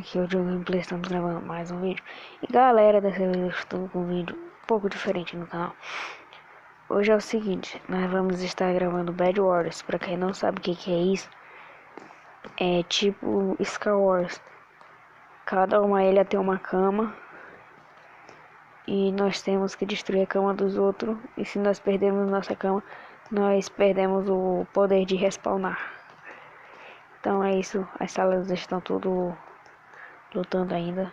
aqui o Diogo Gameplay, estamos gravando mais um vídeo. E galera, dessa vez eu estou com um vídeo um pouco diferente no canal. Hoje é o seguinte, nós vamos estar gravando Bed Wars. Pra quem não sabe o que é isso, é tipo Star Wars. Cada uma ilha tem uma cama e nós temos que destruir a cama dos outros. E se nós perdermos nossa cama, nós perdemos o poder de respawnar. Então é isso, as salas estão tudo lutando ainda.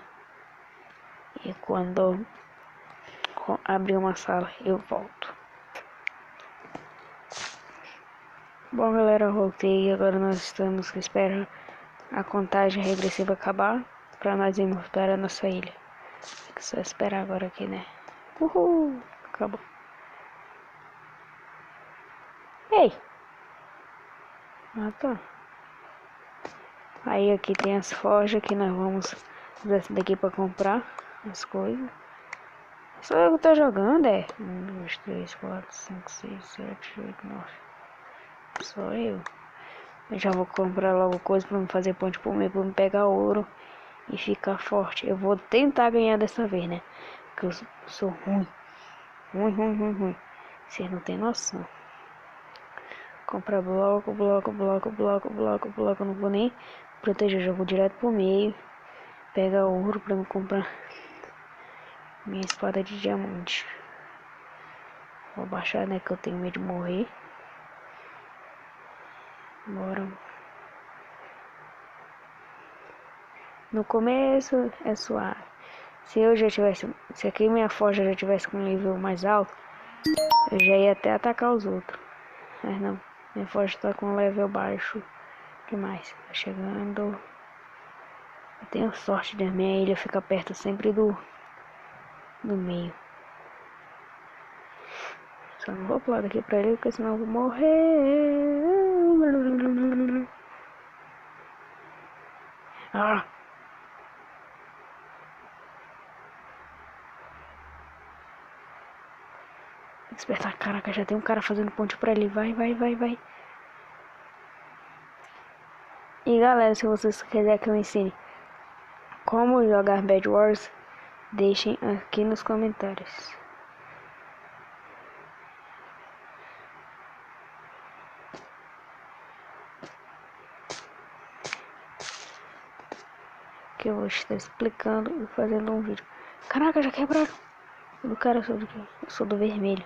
E quando abrir uma sala, eu volto. Bom, galera, eu voltei e agora nós estamos que esperar a contagem regressiva acabar para nós irmos para a nossa ilha. Tem que só esperar agora aqui, né? Uhul! Acabou. Ei! Ah, tá. Aí aqui tem as forjas que nós vamos usar essa daqui para comprar as coisas. Só eu que tô jogando, é? 1, 2, 3, 4, 5, 6, 7, 8, 9. Só eu. Eu já vou comprar logo coisa pra me fazer ponte por mim, pra me pegar ouro e ficar forte. Eu vou tentar ganhar dessa vez, né? Porque eu sou ruim. Ruim. Vocês não tem noção. Comprar bloco. Não vou nem proteger, já vou direto pro meio. Pegar ouro pra me comprar minha espada de diamante. Vou baixar, né? Que eu tenho medo de morrer. Bora. No começo é suave. Se aqui minha forja já tivesse com um nível mais alto, eu já ia até atacar os outros. Mas não, minha forja tá com um level baixo demais. Tá chegando. Eu tenho sorte da minha ilha ficar perto sempre do meio. Só não vou pular daqui pra ele, porque senão eu vou morrer. Ah! Tem que despertar. Caraca, já tem um cara fazendo ponte pra ele. Vai. E galera, se vocês quiserem que eu ensine como jogar Bed Wars, deixem aqui nos comentários. Que eu vou estar explicando e fazendo um vídeo. Caraca, já quebraram. Do cara, eu sou do vermelho.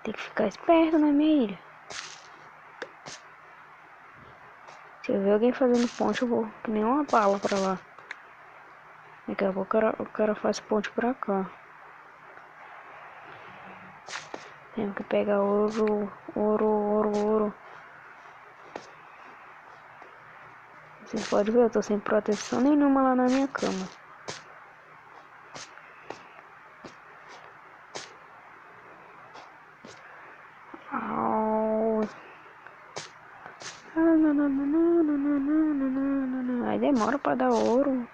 Tem que ficar esperto na minha ilha. Se eu ver alguém fazendo ponte, eu vou que nem uma bala pra lá. Daqui a pouco o cara faz ponte pra cá. Tenho que pegar ouro. Vocês podem ver, eu tô sem proteção nenhuma lá na minha cama. Aí demora pra dar ouro.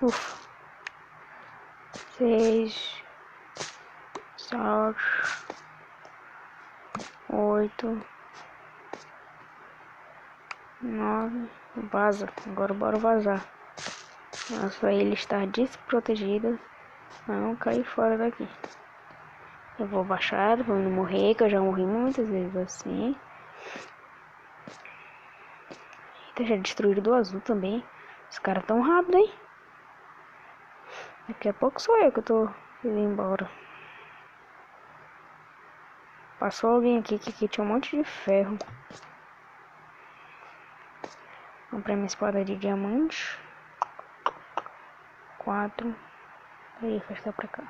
Ufa. 6, 7, 8, 9. Vaza. Agora bora vazar. Nossa ilha está desprotegida. Não cair fora daqui. Eu vou baixar, vou não morrer, que eu já morri muitas vezes assim. Eita, já destruíram do azul também. Os caras tão rápido, hein? Daqui a pouco sou eu que eu tô indo embora. Passou alguém aqui que tinha um monte de ferro. Comprei minha espada de diamante. 4. Aí, afastar pra cá.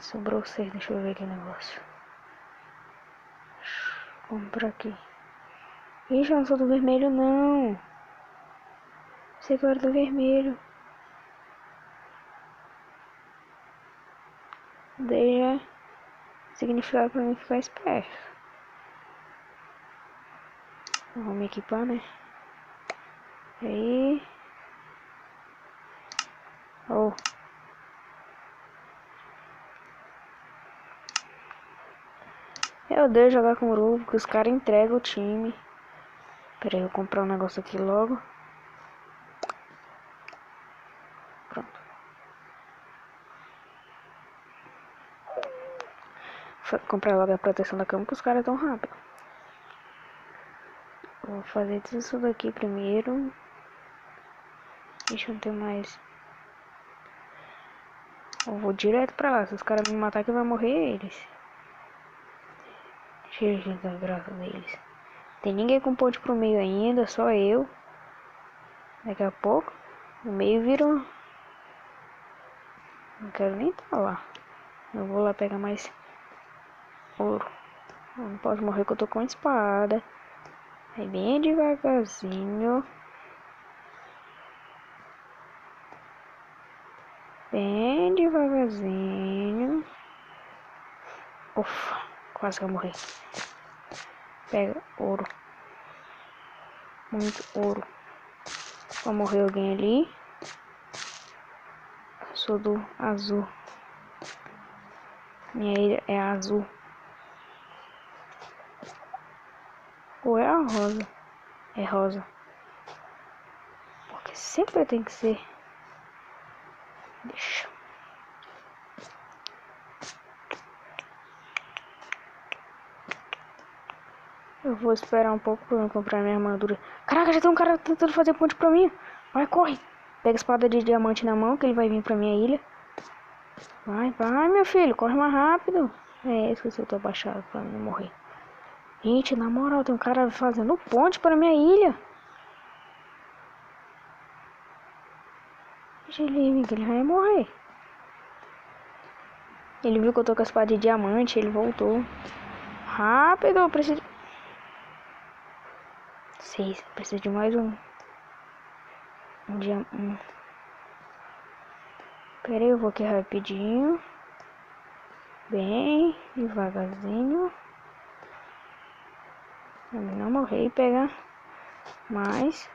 Sobrou 6, deixa eu ver aqui o negócio. Compra aqui. Ixi, eu não sou do vermelho não. Você que era do vermelho. Deixa significado pra mim ficar esperto. Vamos me equipar, né? Aí. Oh. Eu odeio jogar com grupo, porque os caras entregam o time. Pera aí, eu vou comprar um negócio aqui logo. Pronto. Vou comprar logo a proteção da cama, porque os caras tão rápido. Vou fazer tudo isso daqui primeiro. Deixa eu não ter mais. Eu vou direto pra lá. Se os caras me matar, que vai morrer eles. Cheio da graça deles. Tem ninguém com ponte pro meio ainda, só eu. Daqui a pouco, o meio virou. Não quero nem tá lá. Eu vou lá pegar mais ouro. Eu não posso morrer que eu tô com espada. Aí bem devagarzinho. Bem devagarzinho. Ufa, quase que eu morri. Pega ouro. Muito ouro. Vai morrer alguém ali. Eu sou do azul. Minha ilha é azul. Ou é a rosa? É rosa. Porque sempre tem que ser. Deixa. Eu vou esperar um pouco pra eu comprar minha armadura. Caraca, já tem um cara tentando fazer ponte pra mim. Vai, corre. Pega a espada de diamante na mão, que ele vai vir pra minha ilha. Vai, vai, meu filho. Corre mais rápido. É, esqueci, eu tô abaixado pra não morrer. Gente, na moral, tem um cara fazendo ponte pra minha ilha. Deixa ele vir, que ele vai morrer. Ele viu que eu tô com a espada de diamante, ele voltou. Rápido, eu preciso... 6, preciso de mais um. Pera aí, eu vou aqui rapidinho. Bem devagarzinho. Pra mim não morrer e pegar mais.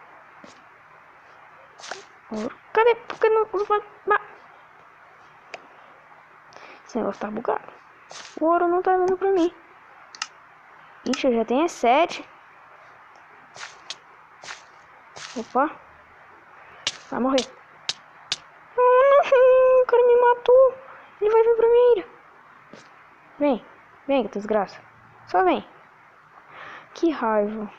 Ouro. Cadê? Por que não... Esse negócio tá bugado. O ouro não tá vindo pra mim. Ixi, eu já tenho 7. Opa. Vai morrer. O cara me matou. Ele vai vir pra minha ilha. Vem. Vem, que desgraça. Só vem. Que raiva.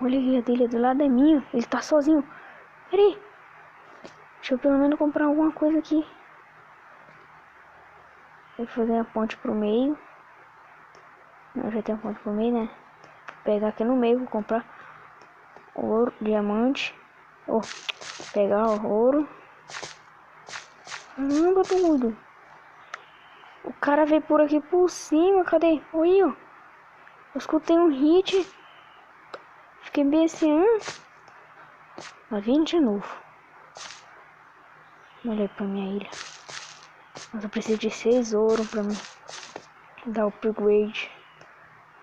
Olha a ilha dele do lado é minha. Ele tá sozinho. Peraí. Deixa eu pelo menos comprar alguma coisa aqui. Vou fazer a ponte pro meio. Eu já tenho a ponte pro meio, né? Vou pegar aqui no meio, vou comprar ouro, diamante. Oh, pegar o ouro. Caramba, doido. O cara veio por aqui por cima. Cadê? Oi, ó. Eu escutei um hit. Fiquei bem assim. Vai vir de novo. Olha pra minha ilha. Mas eu preciso de 6 ouro pra mim dar o upgrade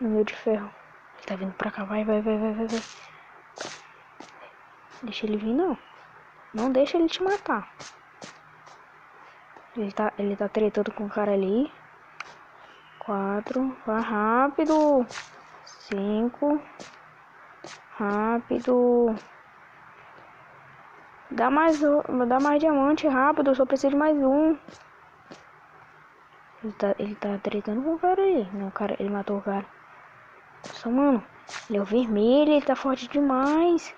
no meu de ferro. Ele tá vindo pra cá. Vai. Deixa ele vir, não. Não deixa ele te matar. Ele tá tretando com o cara ali. 4. Vai rápido. 5. Rápido. Dá mais diamante rápido. Eu só preciso de mais um. Ele tá tretando com o cara aí. Não, cara, ele matou o cara. Nossa, mano. Ele é o vermelho. Ele tá forte demais.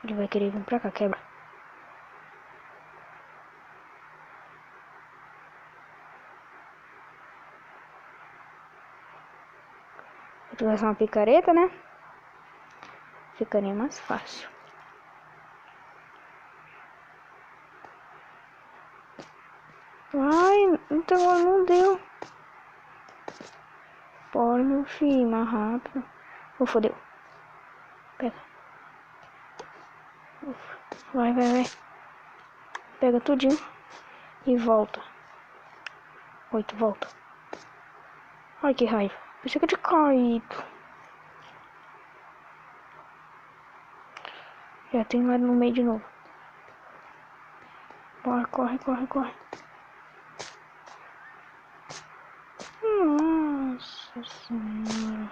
Ele vai querer vir pra cá. Quebra. Se eu tivesse uma picareta, né? Ficaria mais fácil. Ai, então não deu. Bora, meu filho, mais rápido. Oh, fodeu. Pega. Ufa. Vai. Pega tudinho. E volta. 8, volta. Ai, que raiva. Pensei que eu tinha caído. Já tem lá no meio de novo. Corre, corre, corre, corre. Nossa senhora.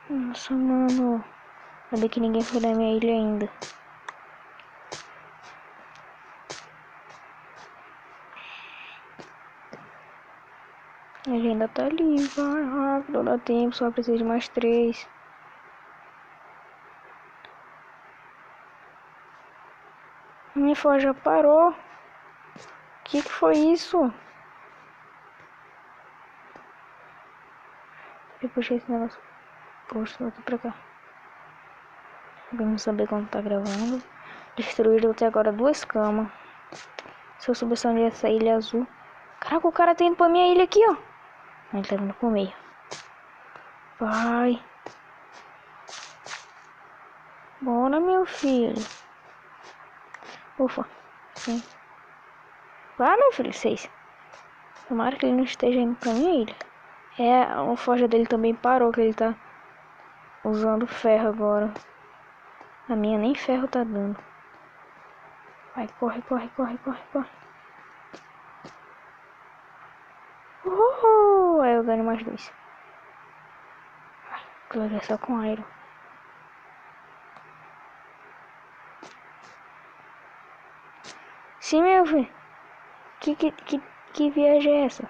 Nossa, mano. Ainda que ninguém foi na minha ilha ainda. Ele ainda tá ali. Vai rápido, dá tempo. Só precisa de mais 3. Minha foto já parou. Que foi isso? Eu puxei esse negócio. Poxa, volta pra cá. Vamos saber quando tá gravando. Destruíram até agora 2 camas. Se eu soubesse onde é essa ilha azul. Caraca, o cara tá indo pra minha ilha aqui, ó. Ele tá vindo pro meio. Vai. Bora, meu filho. Ufa. Sim. Vai, meu filho, 6. Tomara que ele não esteja indo pra minha ilha. É, a forja dele também parou, que ele tá usando ferro agora. A minha nem ferro tá dando. Vai, corre, corre, corre, corre, corre. Aí eu ganho mais 2. Claro, é só com iron. Sim, meu filho. Que viagem é essa?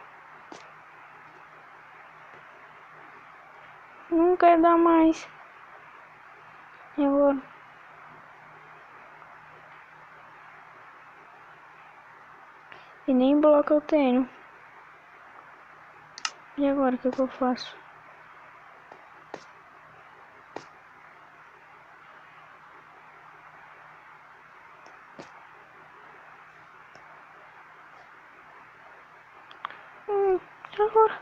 Não quero dar mais. E agora? E nem bloco eu tenho. E agora, o que eu faço? E agora?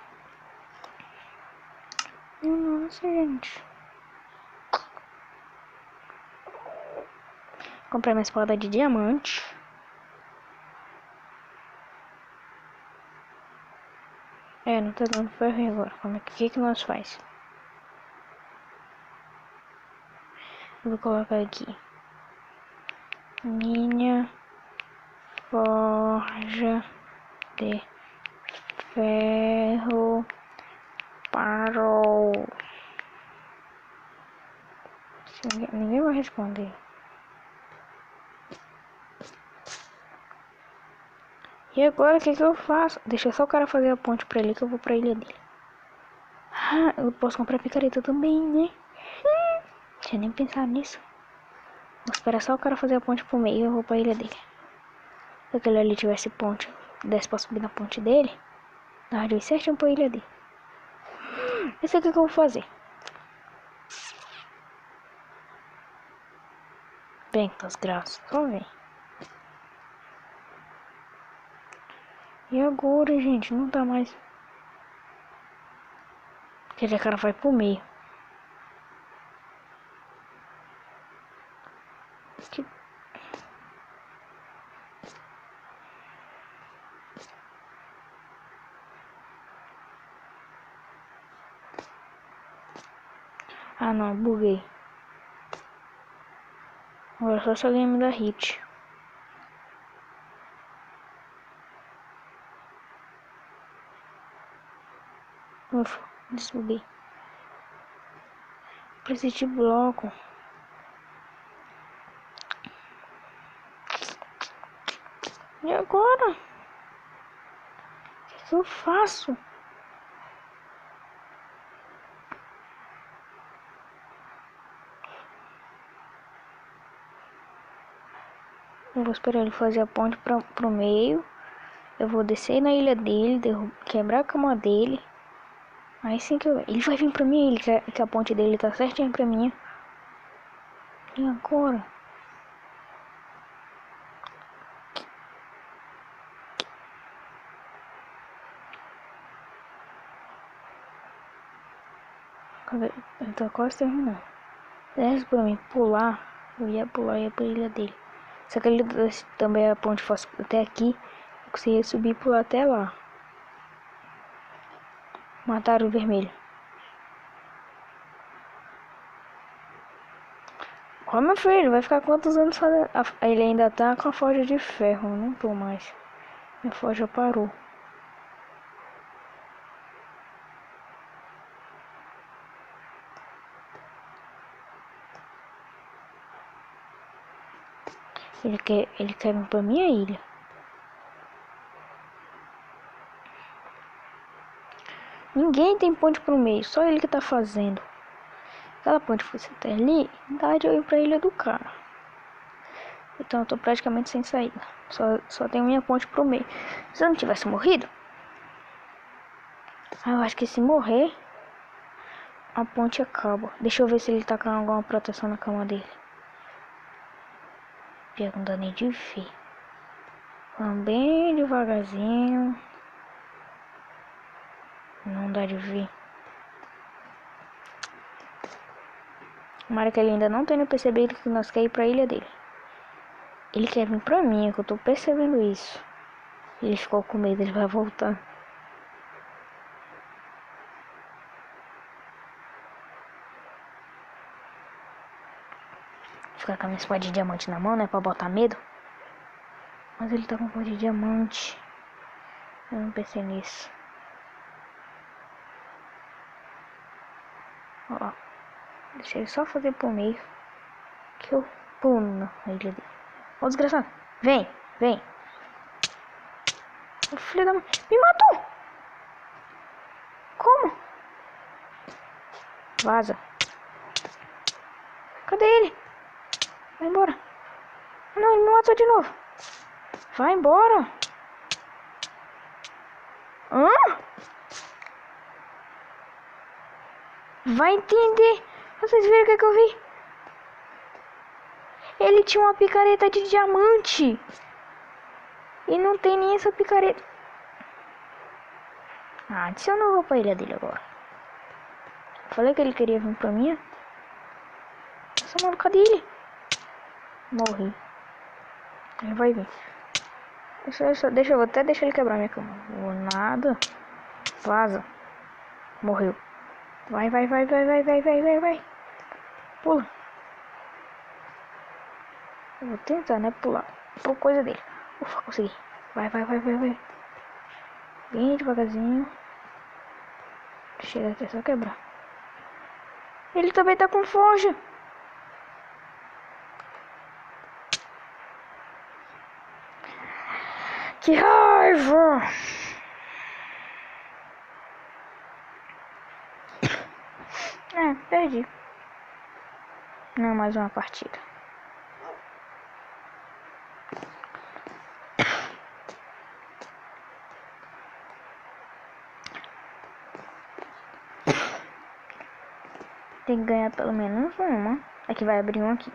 Nossa, gente. Comprei minha espada de diamante. Não tá dando ferro e agora. Como é que nós faz? Eu vou colocar aqui. Minha forja de ferro parou. Ninguém vai responder. E agora o que eu faço? Deixa só o cara fazer a ponte pra ele que eu vou pra ilha dele. Ah, eu posso comprar picareta também, né? Tinha nem pensado nisso. Vou esperar só o cara fazer a ponte pro meio e eu vou pra ilha dele. Se aquele ali tivesse ponte, desse pra subir na ponte dele, dava de ir certinho pra ilha dele. Eu sei o que eu vou fazer. Vem com as graças, só vem. E agora, gente, não tá mais. Aquele cara vai pro meio. Que... Ah não, buguei. Agora só se alguém me dá hit. Ufa, desbuguei. Preciso de bloco. E agora? O que eu faço? Eu vou esperar ele fazer a ponte pro meio. Eu vou descer na ilha dele, quebrar a cama dele. Aí sim que ele vai vir pra mim, ele quer que a ponte dele tá certinha pra mim. E agora? Ele tá quase terminando. Se pra mim pular, eu ia pular e ia pra ilha dele. Se aquele também a ponte fosse até aqui, eu conseguia subir e pular até lá. Mataram o vermelho. Ó, meu filho, vai ficar quantos anos fazendo? Ele ainda tá com a forja de ferro, eu não tô mais. Minha forja parou. Ele quer vir pra minha ilha. Ninguém tem ponte pro meio, só ele que tá fazendo. Aquela ponte fosse até ali, dá de eu ir pra ilha do cara. Então eu tô praticamente sem saída. Só tenho minha ponte pro meio. Se eu não tivesse morrido, eu acho que se morrer, a ponte acaba. Deixa eu ver se ele tá com alguma proteção na cama dele. Pior que não dá nem de ver. Vamos bem devagarzinho. Não dá de ver. Tomara que ele ainda não tenha percebido que nós quer ir pra ilha dele. Ele quer vir pra mim, é que eu tô percebendo isso. Ele ficou com medo, ele vai voltar. Ficar com a minha espada de diamante na mão, né? Pra botar medo. Mas ele tá com espada de diamante. Eu não pensei nisso. Ó. Deixa ele só fazer pro meio. Que eu pulo na ilha dele. Ô, desgraçado. Vem, vem. O filho da mãe. Me matou! Como? Vaza. Cadê ele? Vai embora. Não, ele me matou de novo. Vai embora. Hã? Vai entender. Vocês viram o que eu vi? Ele tinha uma picareta de diamante. E não tem nem essa picareta. Ah, se eu não vou pra ilha dele agora. Falei que ele queria vir pra mim. Nossa, mano, cadê ele? Morri. Ele vai vir. Deixa eu até deixar ele quebrar minha cama. Vou nada. Vaza. Morreu. Vai, vai, vai, vai, vai, vai, vai, vai, vai. Pula. Eu vou tentar, né? Pular. Por coisa dele. Ufa, consegui. Vai, vai, vai, vai, vai. Bem devagarzinho. Chega até só quebrar. Ele também tá com forja. Que raiva! Perdi. Não, mais uma partida. Tem que ganhar pelo menos uma. Aqui vai abrir um aqui.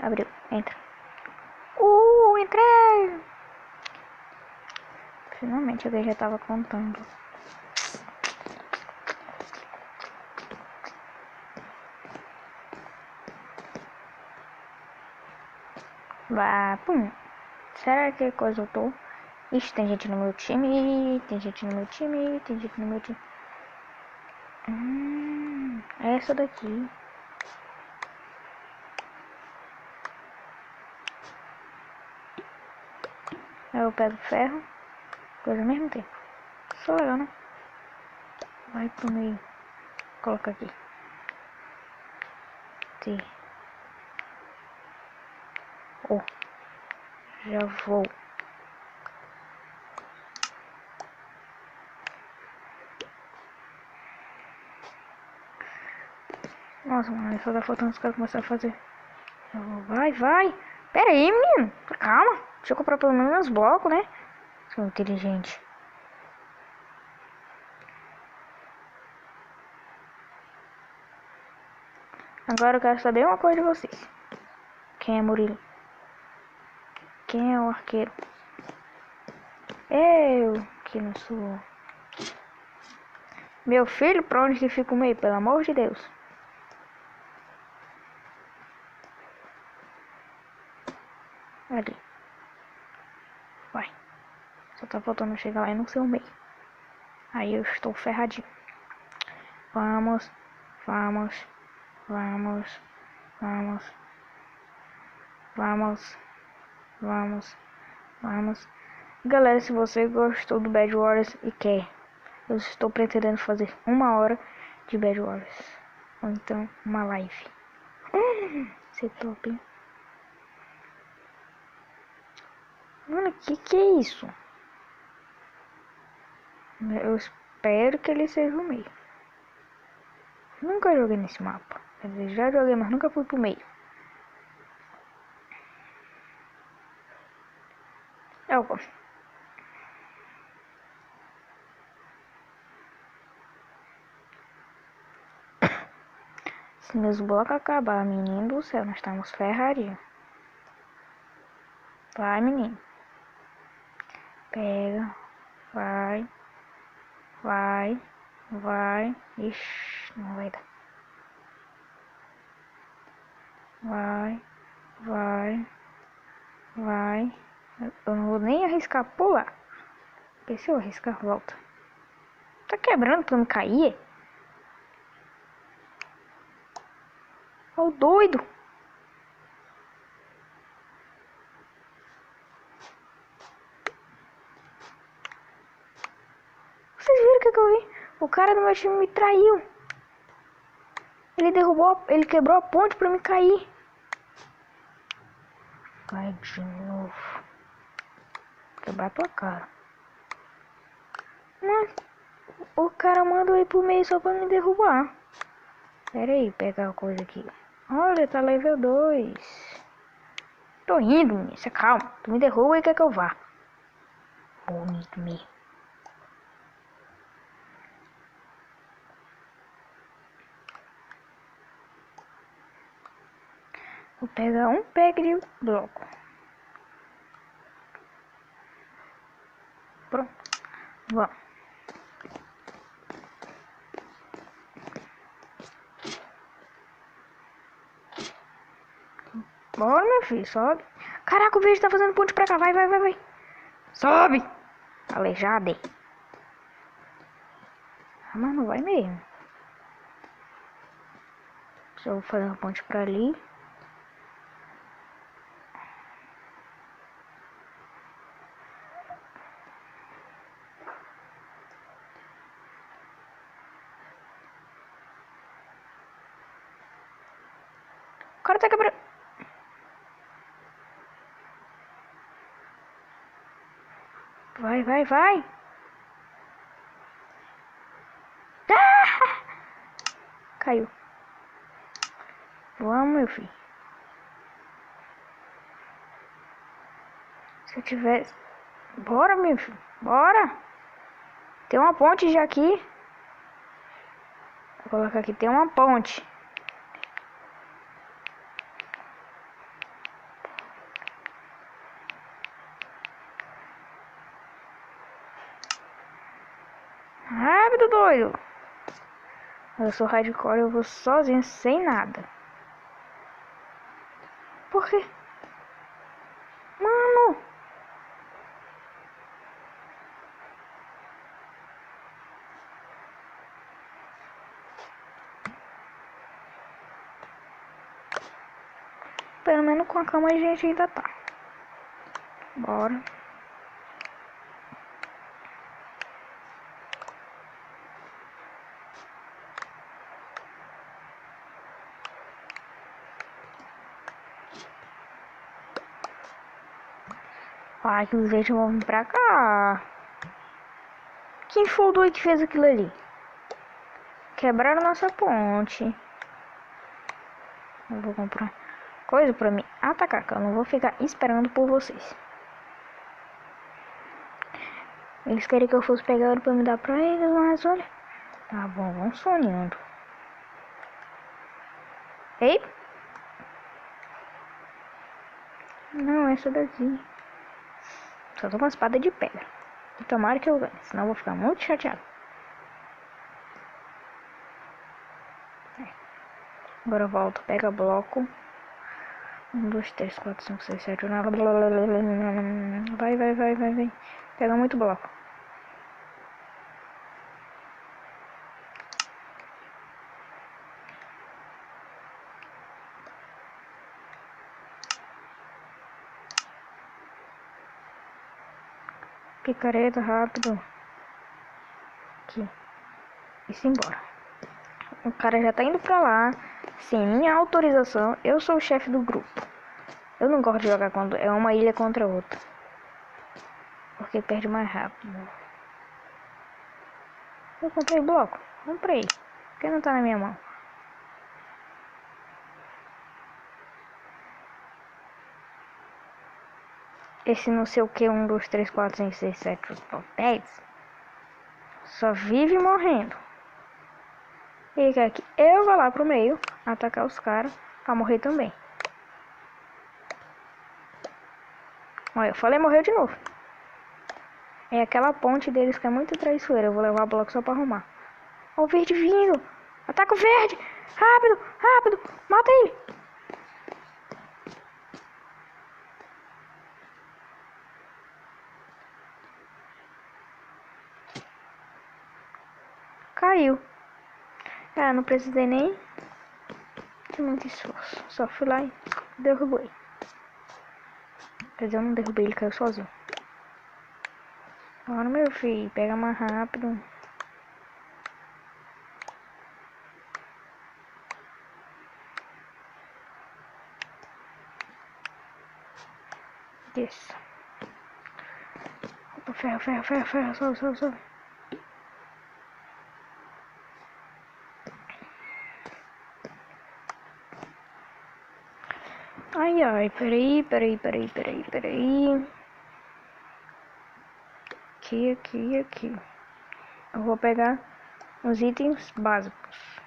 Abriu. Entra. Entrei! Finalmente alguém já tava contando. Vá, pum. Será que coisa eu tô? Ixi, tem gente no meu time. Tem gente no meu time. Tem gente no meu time. É essa daqui. Aí eu pego ferro. Coisa ao mesmo tempo. Só legal, né? Vai pro meio. Coloca aqui. T. Oh. Já vou. Nossa, mano, só tá faltando os caras começar a fazer. Vai, vai. Pera aí, menino. Calma. Deixa eu comprar pelo menos uns blocos, né? Sou inteligente. Agora eu quero saber uma coisa de vocês. Quem é Murilo? Quem é o arqueiro? Eu, que não sou. Meu filho, pra onde que fica o meio? Pelo amor de Deus. Ali. Vai. Só tá faltando chegar lá e no seu meio. Aí eu estou ferradinho. Vamos. Vamos. Vamos. Vamos. Vamos. Vamos. Vamos. Galera, se você gostou do Bed Wars e quer, eu estou pretendendo fazer 1 hora de Bed Wars. Ou então uma live. Isso é top, hein? Mano, que é isso? Eu espero que ele seja o meio. Nunca joguei nesse mapa. Quer dizer, já joguei, mas nunca fui pro meio. Eu gosto. Se meus blocos acabar, menino do céu, nós estamos ferraria. Vai, menino. Pega. Vai. Vai. Vai. Ixi, não vai dar. Vai. Vai. Vai. Eu não vou nem arriscar pular. Porque se eu arriscar, volta. Tá quebrando pra eu me cair? Ô, doido. Vocês viram o que eu vi? O cara do meu time me traiu. Ele derrubou, ele quebrou a ponte pra me cair. Vai de novo. Quebrar tua cara. Mas o cara mandou ir pro meio só pra me derrubar. Pera aí, pegar a coisa aqui. Olha, tá level 2. Tô indo, menino. Você calma. Tu me derruba e quer que eu vá. Bonito mesmo. Vou pegar um pack de bloco. Pronto. Vamos. Bora, meu filho. Sobe. Caraca, o verde tá fazendo ponte pra cá. Vai, vai, vai, vai. Sobe. Aleijado. Ah, mas não vai mesmo. Só vou fazer uma ponte pra ali. O cara tá quebrando. Vai, vai, vai. Ah! Caiu. Vamos, meu filho. Se eu tivesse... Bora, meu filho. Bora. Tem uma ponte já aqui. Vou colocar aqui. Tem uma ponte. Rápido, doido. Eu sou hardcore, eu vou sozinho, sem nada. Por quê? Mano. Pelo menos com a cama a gente ainda tá. Bora. Ai, que os verdes vão vir pra cá. Quem foi o doido que fez aquilo ali? Quebraram nossa ponte. Eu vou comprar coisa pra mim atacar, que eu não vou ficar esperando por vocês. Eles querem que eu fosse pegar ouro pra me dar pra eles, mas olha. Tá bom, vamos sonhando. Ei! Não, essa daqui. Só tô com uma espada de pedra. E tomara que eu ganhe, senão eu vou ficar muito chateado. Agora eu volto, pega bloco. 1, 2, 3, 4, 5, 6, 7, 8, 9. Vai. Pega muito bloco. Picareta, rápido. Aqui. E se embora. O cara já tá indo pra lá. Sem minha autorização. Eu sou o chefe do grupo. Eu não gosto de jogar quando é uma ilha contra outra. Porque perde mais rápido. Eu comprei bloco. Comprei. Porque não tá na minha mão. Esse não sei o que. 1, 2, 3, 4, 5, 6, 7, 8, 9, 10. Só vive morrendo. E quer que eu vá lá pro meio. Atacar os caras. Pra morrer também. Olha, eu falei morreu de novo. É aquela ponte deles que é muito traiçoeira. Eu vou levar bloco só pra arrumar. Ó o verde vindo. Ataca o verde. Rápido. Mata ele. Caiu. Ah, não precisei nem de muito esforço. Só fui lá e derrubei. Quer dizer, eu não derrubei, ele caiu sozinho. Agora, meu filho, pega mais rápido. Isso. Opa, ferro. Sobe. Ai, peraí. Aqui. Eu vou pegar os itens básicos.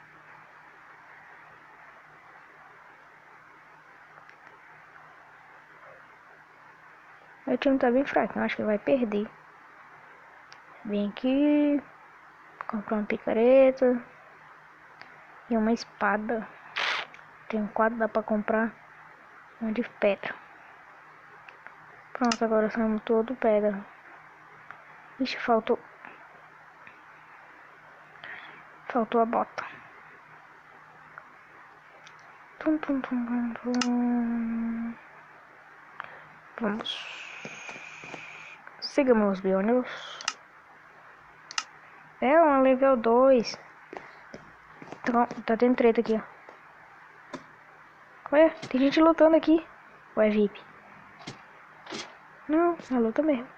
Meu time tá bem fraco, eu acho que vai perder. Vem aqui. Comprar uma picareta. E uma espada. Tem 4, dá pra comprar uma de pedra. Pronto, agora somos todo pedra. Ixi, faltou a bota. Tum. Vamos. Siga meus biônicos. É um level 2. Tá tendo treta aqui, ó. Ué, tem gente lutando aqui. Ou é VIP? Não, é luta mesmo.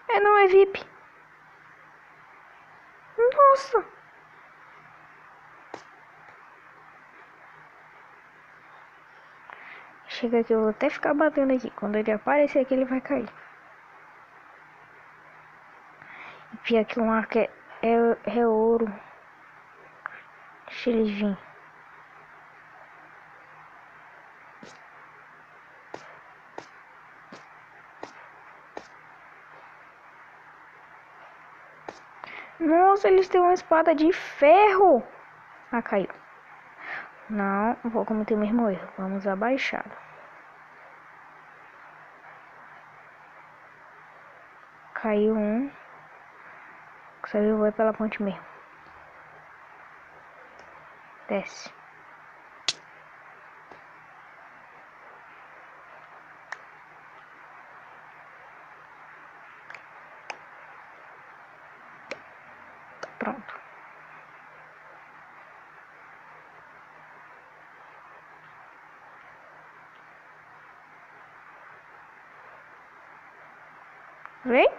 Não é VIP. Nossa. Chega aqui, eu vou até ficar batendo aqui. Quando ele aparecer aqui, ele vai cair. E pior que um arco é ouro. Deixa ele vir. Nossa, eles têm uma espada de ferro. Ah, caiu. Não, vou cometer o mesmo erro. Vamos abaixar. Caiu um. Só eu vou pela ponte mesmo. Desce. Pronto. Vem?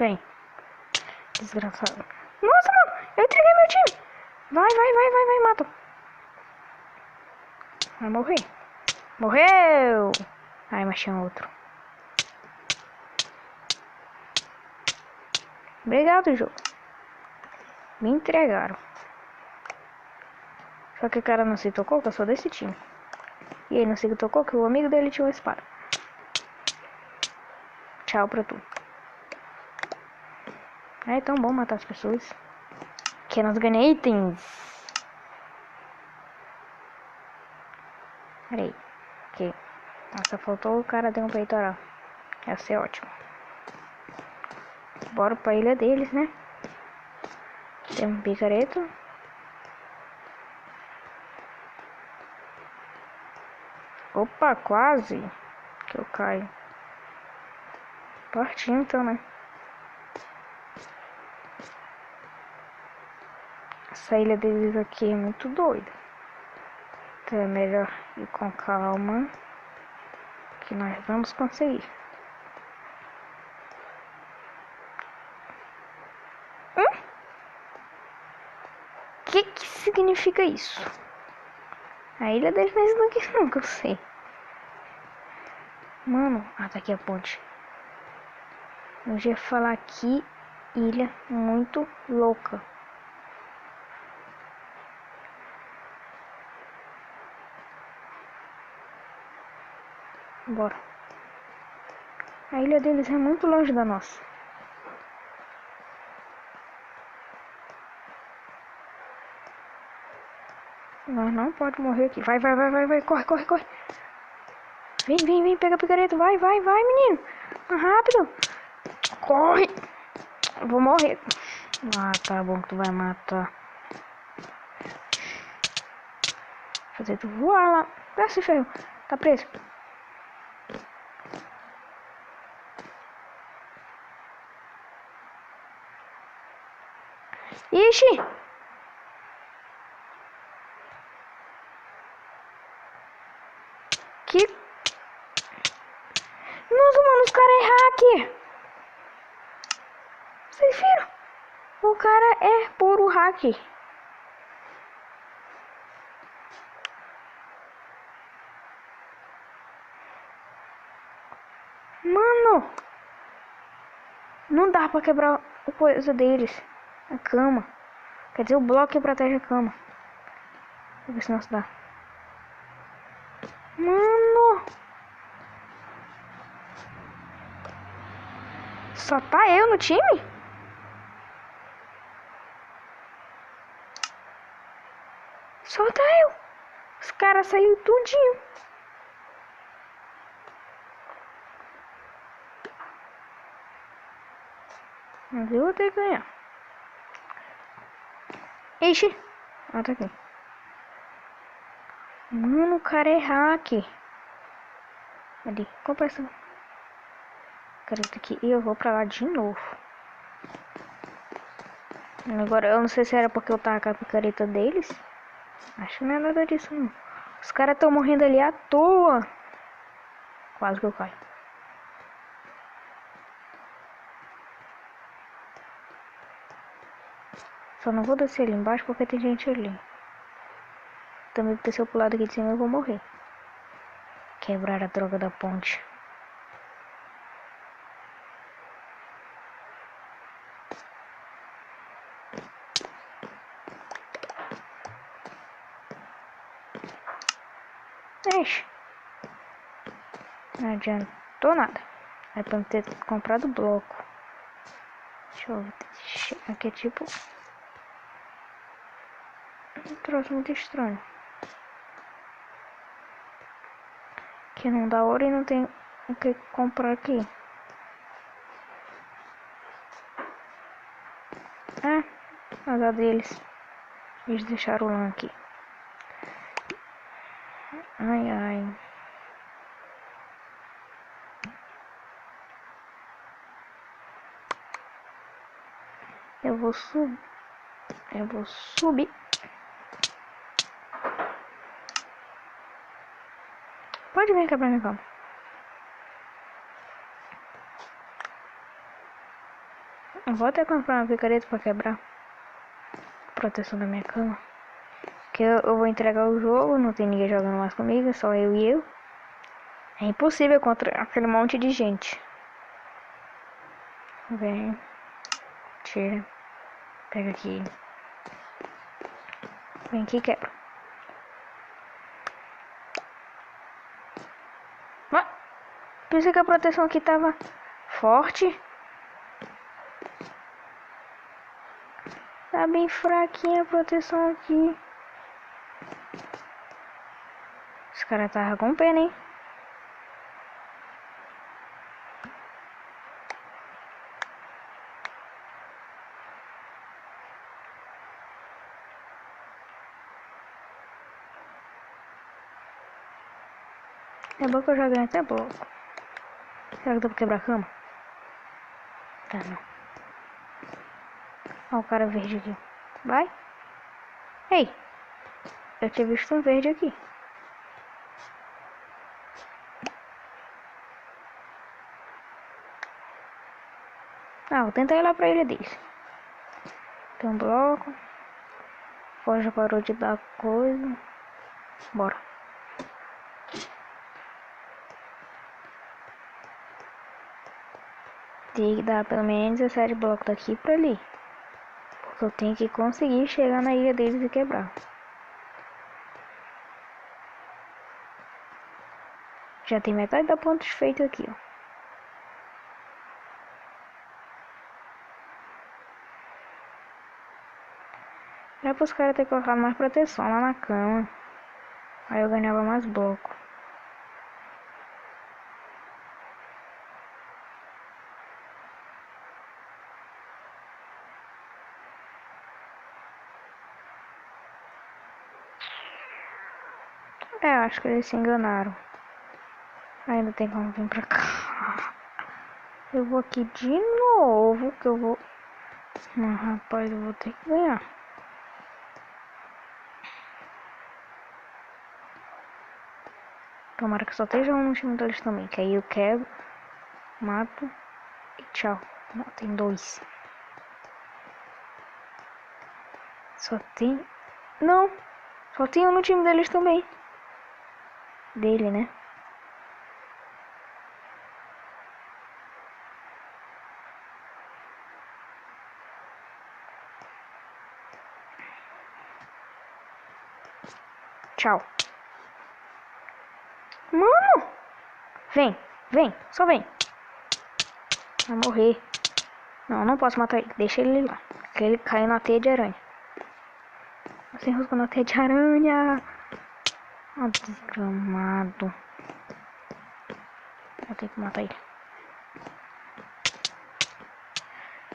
Vem. Desgraçado. Nossa, mano. Eu entreguei meu time. Vai, mata. Vai morrer. Morreu. Ai, mas tinha outro. Obrigado, jogo. Me entregaram. Só que o cara não se tocou que eu sou desse time. E ele não se tocou que o amigo dele tinha uma espada. Tchau pra tu. É tão bom matar as pessoas. Que nós ganhamos itens. Peraí. Ok. Nossa, faltou o cara ter um peitoral. Ia ser ótimo. Bora pra ilha deles, né? Tem um picareta. Opa, quase que eu caio. Partiu então, né? Essa ilha deles aqui é muito doida. Então é melhor ir com calma. Que nós vamos conseguir. Que significa isso? A ilha deles não é isso daqui não, que eu sei. Mano, tá aqui a ponte. Eu já ia falar aqui, ilha muito louca. Bora. A ilha deles é muito longe da nossa. Nós não pode morrer aqui. Vai. Corre. Vem, pega a picareta. Vai, menino. Rápido. Corre. Eu vou morrer. Ah, tá bom que tu vai matar. Fazer tu voar lá. Desce, ferro. Tá preso. Ixi. Que... Nossa, mano, os caras é hacker. Vocês viram? O cara é puro hacker. Mano. Não dá pra quebrar o coisa deles. A cama. Quer dizer, o bloco que protege a cama. Vou ver se não se dá. Mano. Só tá eu no time? Só tá eu. Os caras saíram tudinho. Mas eu vou ter que ganhar. Ixi. Ah, tá aqui. Mano, o cara é hack. Ali, compra essa careta aqui. E eu vou pra lá de novo. Agora, eu não sei se era porque eu tava com a picareta deles. Acho que não é nada disso, não. Os caras tão morrendo ali à toa. Quase que eu caio. Só não vou descer ali embaixo porque tem gente ali. Também porque se eu pular daqui de cima eu vou morrer. Quebrar a droga da ponte. Ixi. Não adiantou nada. É pra eu ter comprado bloco. Deixa eu ver. Aqui é tipo... um troço muito estranho. Que não dá ouro e não tem o que comprar aqui. Azar deles. Eles deixaram o lã aqui. Ai. Eu vou subir. Pode vir quebrar minha cama. Vou até comprar uma picareta pra quebrar a proteção da minha cama. Que eu vou entregar o jogo, não tem ninguém jogando mais comigo, só eu e eu. É impossível contra aquele monte de gente. Vem. Tira. Pega aqui. Vem aqui e quebra. Ah, pensei que a proteção aqui tava forte. Tá bem fraquinha a proteção aqui. Esse cara tava com pena, hein? É bom que eu já ganhei até bloco. Será que dá pra quebrar a cama? Tá, não. Olha o cara verde aqui. Vai. Ei. Eu tinha visto um verde aqui. Ah, vou tentar ir lá pra ilha deles. Tem um bloco. Forja parou de dar coisa. Bora. Tem que dar pelo menos 17 blocos daqui pra ali. Porque eu tenho que conseguir chegar na ilha deles e quebrar. Já tem metade da ponte feita aqui, ó. Era pros caras terem colocado mais proteção lá na cama. Aí eu ganhava mais bloco. É, eu acho que eles se enganaram. Ainda tem como vir pra cá. Eu vou aqui de novo, que eu vou... Não, rapaz, eu vou ter que ganhar. Tomara que só esteja um no time deles também. Que aí eu quebro, mato e tchau. Não, tem 2. Só tem... Não, só tem um no time deles também. Dele, né? Tchau. Mano! Vem, vem, só vem. Vai morrer. Não, não posso matar ele. Deixa ele lá. Que ele caiu na teia de aranha. Você enroscou na teia de aranha. Ah, desgramado. Vou ter que matar ele.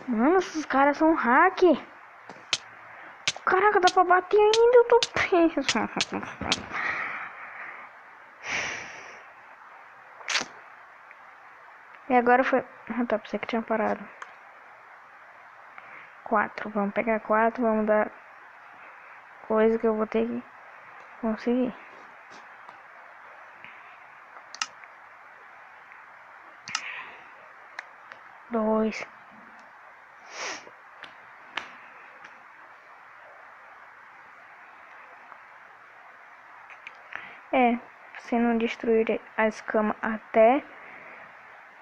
Mano, esses caras são hack. Caraca, dá pra bater ainda. Eu tô preso. E agora foi... Ah, tá, pensei que tinha parado. 4. Vamos pegar 4. Vamos dar coisa que eu vou ter que conseguir. 2. É, se não destruir a escama até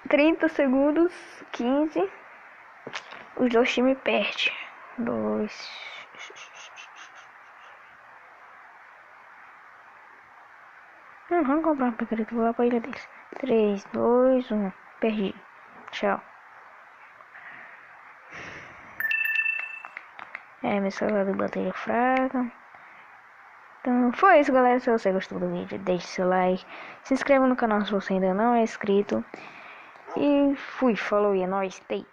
30 segundos, 15, os dois times perdem. 2. Vamos comprar uma picareta, vou lá pra ilha deles. 3, 2, 1. Perdi. Tchau. Meu celular de bateria fraca. Então foi isso, galera. Se você gostou do vídeo, deixe seu like. Se inscreva no canal se você ainda não é inscrito. E fui, falou e é nóis. Tei.